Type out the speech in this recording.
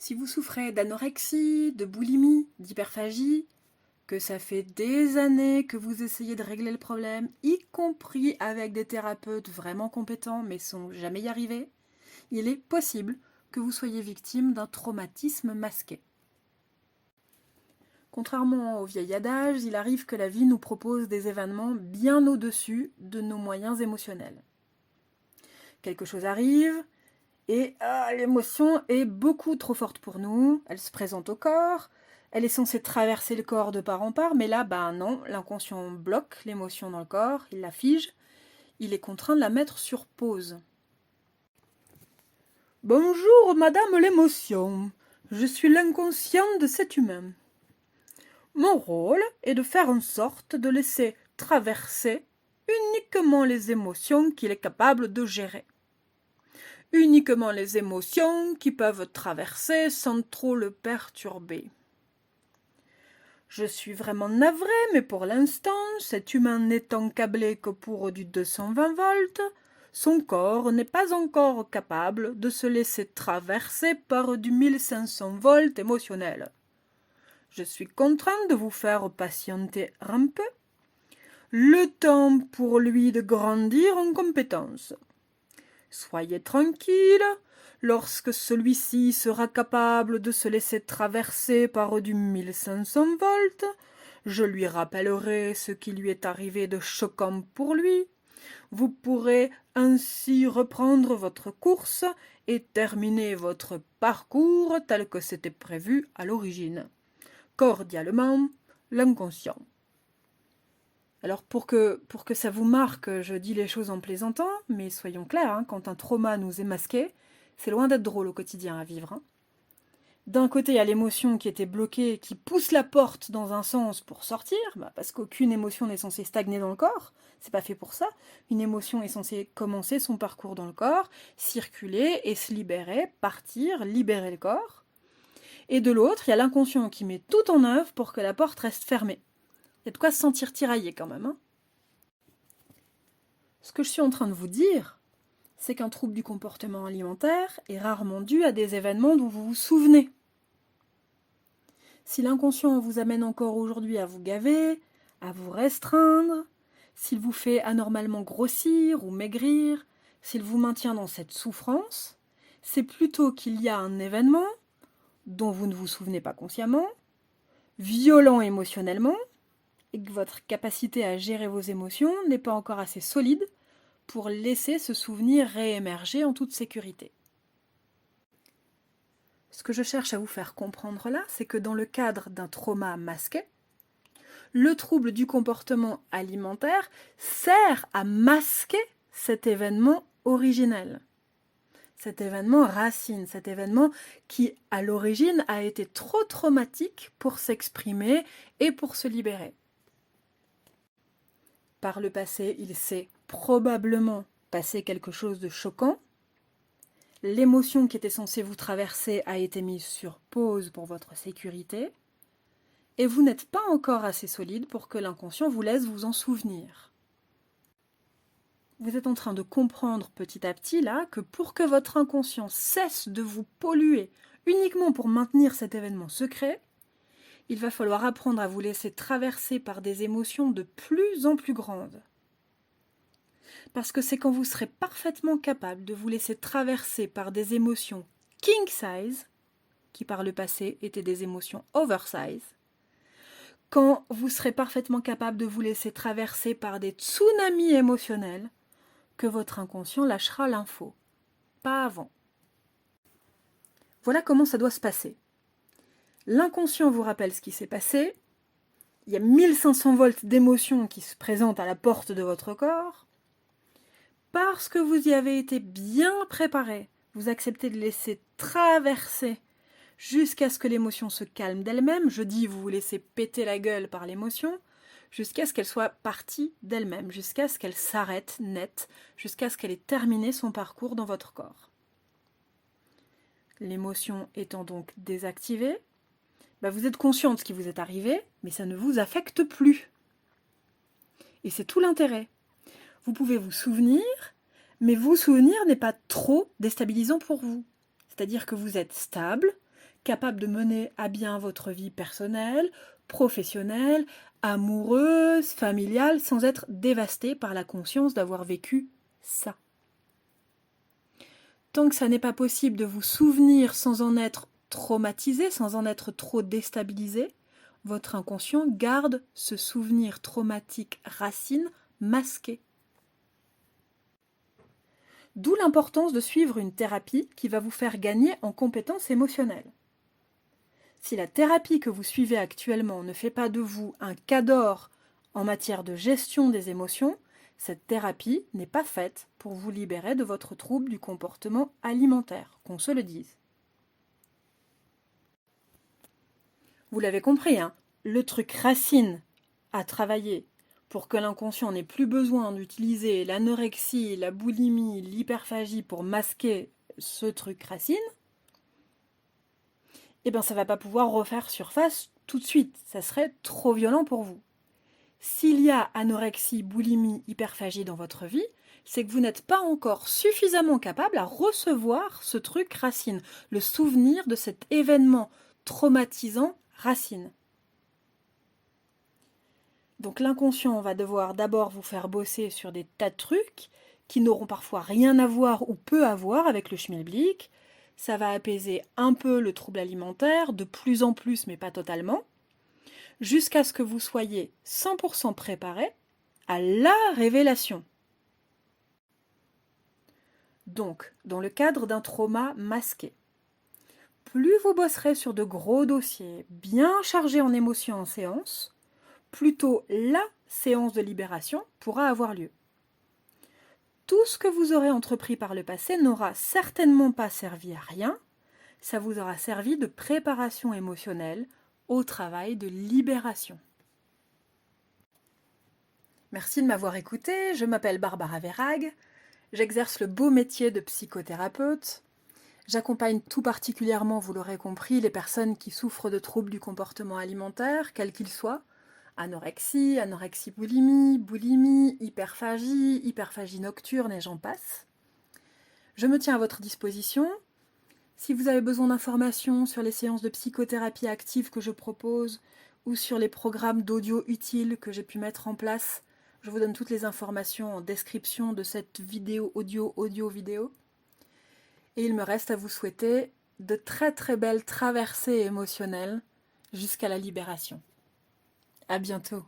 Si vous souffrez d'anorexie, de boulimie, d'hyperphagie, que ça fait des années que vous essayez de régler le problème, y compris avec des thérapeutes vraiment compétents mais sont jamais y arrivés, il est possible que vous soyez victime d'un traumatisme masqué. Contrairement au vieil adage, il arrive que la vie nous propose des événements bien au-dessus de nos moyens émotionnels. Quelque chose arrive, et l'émotion est beaucoup trop forte pour nous, elle se présente au corps, elle est censée traverser le corps de part en part, mais là, non, l'inconscient bloque l'émotion dans le corps, il la fige, il est contraint de la mettre sur pause. Bonjour, madame l'émotion, je suis l'inconscient de cet humain. Mon rôle est de faire en sorte de laisser traverser uniquement les émotions qu'il est capable de gérer. Uniquement les émotions qui peuvent traverser sans trop le perturber. Je suis vraiment navrée, mais pour l'instant, cet humain n'étant câblé que pour du 220 volts, son corps n'est pas encore capable de se laisser traverser par du 1500 volts émotionnel. Je suis contrainte de vous faire patienter un peu, le temps pour lui de grandir en compétence. Soyez tranquille, lorsque celui-ci sera capable de se laisser traverser par du 1500 volts, je lui rappellerai ce qui lui est arrivé de choquant pour lui. Vous pourrez ainsi reprendre votre course et terminer votre parcours tel que c'était prévu à l'origine. Cordialement, l'inconscient. Alors pour que ça vous marque, je dis les choses en plaisantant, mais soyons clairs, quand un trauma nous est masqué, c'est loin d'être drôle au quotidien à vivre. D'un côté, il y a l'émotion qui était bloquée, qui pousse la porte dans un sens pour sortir, parce qu'aucune émotion n'est censée stagner dans le corps, c'est pas fait pour ça. Une émotion est censée commencer son parcours dans le corps, circuler et se libérer, partir, libérer le corps. Et de l'autre, il y a l'inconscient qui met tout en œuvre pour que la porte reste fermée. Il y a de quoi se sentir tiraillé quand même. Ce que je suis en train de vous dire, c'est qu'un trouble du comportement alimentaire est rarement dû à des événements dont vous vous souvenez. Si l'inconscient vous amène encore aujourd'hui à vous gaver, à vous restreindre, s'il vous fait anormalement grossir ou maigrir, s'il vous maintient dans cette souffrance, c'est plutôt qu'il y a un événement dont vous ne vous souvenez pas consciemment, violent émotionnellement, et que votre capacité à gérer vos émotions n'est pas encore assez solide pour laisser ce souvenir réémerger en toute sécurité. Ce que je cherche à vous faire comprendre là, c'est que dans le cadre d'un trauma masqué, le trouble du comportement alimentaire sert à masquer cet événement originel. Cet événement racine, cet événement qui, à l'origine, a été trop traumatique pour s'exprimer et pour se libérer. Par le passé, il s'est probablement passé quelque chose de choquant. L'émotion qui était censée vous traverser a été mise sur pause pour votre sécurité. Et vous n'êtes pas encore assez solide pour que l'inconscient vous laisse vous en souvenir. Vous êtes en train de comprendre petit à petit là que pour que votre inconscient cesse de vous polluer uniquement pour maintenir cet événement secret, il va falloir apprendre à vous laisser traverser par des émotions de plus en plus grandes. Parce que c'est quand vous serez parfaitement capable de vous laisser traverser par des émotions king size, qui par le passé étaient des émotions oversize, quand vous serez parfaitement capable de vous laisser traverser par des tsunamis émotionnels, que votre inconscient lâchera l'info. Pas avant. Voilà comment ça doit se passer. L'inconscient vous rappelle ce qui s'est passé. Il y a 1500 volts d'émotions qui se présentent à la porte de votre corps. Parce que vous y avez été bien préparé, vous acceptez de laisser traverser jusqu'à ce que l'émotion se calme d'elle-même. Je dis, vous vous laissez péter la gueule par l'émotion, jusqu'à ce qu'elle soit partie d'elle-même, jusqu'à ce qu'elle s'arrête net, jusqu'à ce qu'elle ait terminé son parcours dans votre corps. L'émotion étant donc désactivée, vous êtes conscient de ce qui vous est arrivé, mais ça ne vous affecte plus. Et c'est tout l'intérêt. Vous pouvez vous souvenir, mais vous souvenir n'est pas trop déstabilisant pour vous. C'est-à-dire que vous êtes stable, capable de mener à bien votre vie personnelle, professionnelle, amoureuse, familiale, sans être dévasté par la conscience d'avoir vécu ça. Tant que ça n'est pas possible de vous souvenir sans en être traumatisé, sans en être trop déstabilisé, votre inconscient garde ce souvenir traumatique racine masqué. D'où l'importance de suivre une thérapie qui va vous faire gagner en compétences émotionnelles. Si la thérapie que vous suivez actuellement ne fait pas de vous un cador en matière de gestion des émotions, cette thérapie n'est pas faite pour vous libérer de votre trouble du comportement alimentaire, qu'on se le dise. Vous l'avez compris, hein, le truc racine à travailler pour que l'inconscient n'ait plus besoin d'utiliser l'anorexie, la boulimie, l'hyperphagie pour masquer ce truc racine, eh bien ça ne va pas pouvoir refaire surface tout de suite, ça serait trop violent pour vous. S'il y a anorexie, boulimie, hyperphagie dans votre vie, c'est que vous n'êtes pas encore suffisamment capable à recevoir ce truc racine, le souvenir de cet événement traumatisant racine. Donc l'inconscient va devoir d'abord vous faire bosser sur des tas de trucs qui n'auront parfois rien à voir ou peu à voir avec le schmilblick. Ça va apaiser un peu le trouble alimentaire, de plus en plus mais pas totalement, jusqu'à ce que vous soyez 100% préparé à la révélation. Donc, dans le cadre d'un trauma masqué, plus vous bosserez sur de gros dossiers bien chargés en émotions en séance, plus tôt la séance de libération pourra avoir lieu. Tout ce que vous aurez entrepris par le passé n'aura certainement pas servi à rien, ça vous aura servi de préparation émotionnelle au travail de libération. Merci de m'avoir écouté, je m'appelle Barbara Verhaeghe, j'exerce le beau métier de psychothérapeute. J'accompagne tout particulièrement, vous l'aurez compris, les personnes qui souffrent de troubles du comportement alimentaire, quels qu'ils soient, anorexie, anorexie-boulimie, boulimie, hyperphagie, hyperphagie nocturne et j'en passe. Je me tiens à votre disposition. Si vous avez besoin d'informations sur les séances de psychothérapie active que je propose ou sur les programmes d'audio utiles que j'ai pu mettre en place, je vous donne toutes les informations en description de cette vidéo audio-vidéo. Et il me reste à vous souhaiter de très très belles traversées émotionnelles jusqu'à la libération. À bientôt.